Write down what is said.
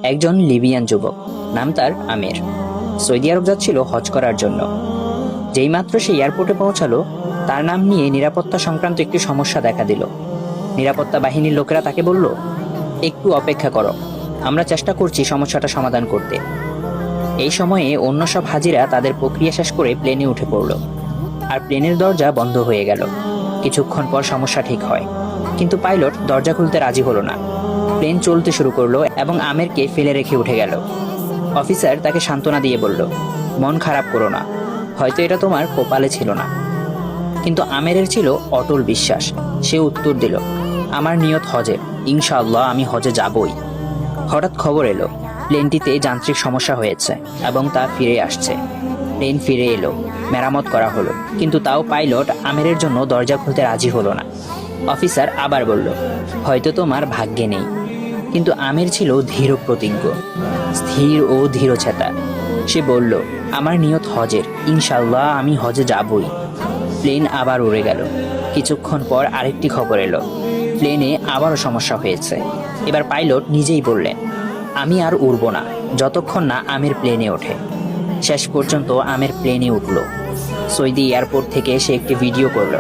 একজন লিবিয়ান যুবক, নাম তার আমির। সৌদি আরব যাচ্ছিল হজ করার জন্য। যেইমাত্র সে এয়ারপোর্টে পৌঁছালো, তার নাম নিয়ে নিরাপত্তা সংক্রান্ত একটি সমস্যা দেখা দিল। নিরাপত্তা বাহিনীর লোকেরা তাকে বলল, একটু অপেক্ষা করো, আমরা চেষ্টা করছি সমস্যাটা সমাধান করতে। এই সময়ে অন্য সব হাজিরা তাদের প্রক্রিয়া শেষ করে প্লেনে উঠে পড়ল, আর প্লেনের দরজা বন্ধ হয়ে গেল। কিছুক্ষণ পর সমস্যা ঠিক হয়, কিন্তু পাইলট দরজা খুলতে রাজি হলো না। প্লেন চলতে শুরু করলো এবং আমেরকে ফেলে রেখে উঠে গেল। অফিসার তাকে সান্ত্বনা দিয়ে বলল, মন খারাপ করো না, হয়তো এটা তোমার কপালে ছিল না। কিন্তু আমেরের ছিল অটল বিশ্বাস। সে উত্তর দিল, আমার নিয়ত হজের, ইনশাআল্লাহ আমি হজে যাবই। হঠাৎ খবর এলো, প্লেনটিতে যান্ত্রিক সমস্যা হয়েছে এবং তা ফিরে আসছে। প্লেন ফিরে এলো, মেরামত করা হলো, কিন্তু তাও পাইলট আমেরের জন্য দরজা খুলতে রাজি হলো না। অফিসার আবার বলল, হয়তো তোমার ভাগ্যে নেই। কিন্তু আমের ছিল ধীর প্রতিজ্ঞ, স্থির ও ধীরচেতা। সে বলল, আমার নিয়ত হজের, ইনশাআল্লাহ আমি হজে যাবই। প্লেন আবার উড়ে গেল। কিছুক্ষণ পর আরেকটি খবর এলো, প্লেনে আবারও সমস্যা হয়েছে। এবার পাইলট নিজেই বললেন, আমি আর উড়ব না যতক্ষণ না আমের প্লেনে ওঠে। শেষ পর্যন্ত আমের প্লেনে উঠল। সৌদি এয়ারপোর্ট থেকে সে একটি ভিডিও করল।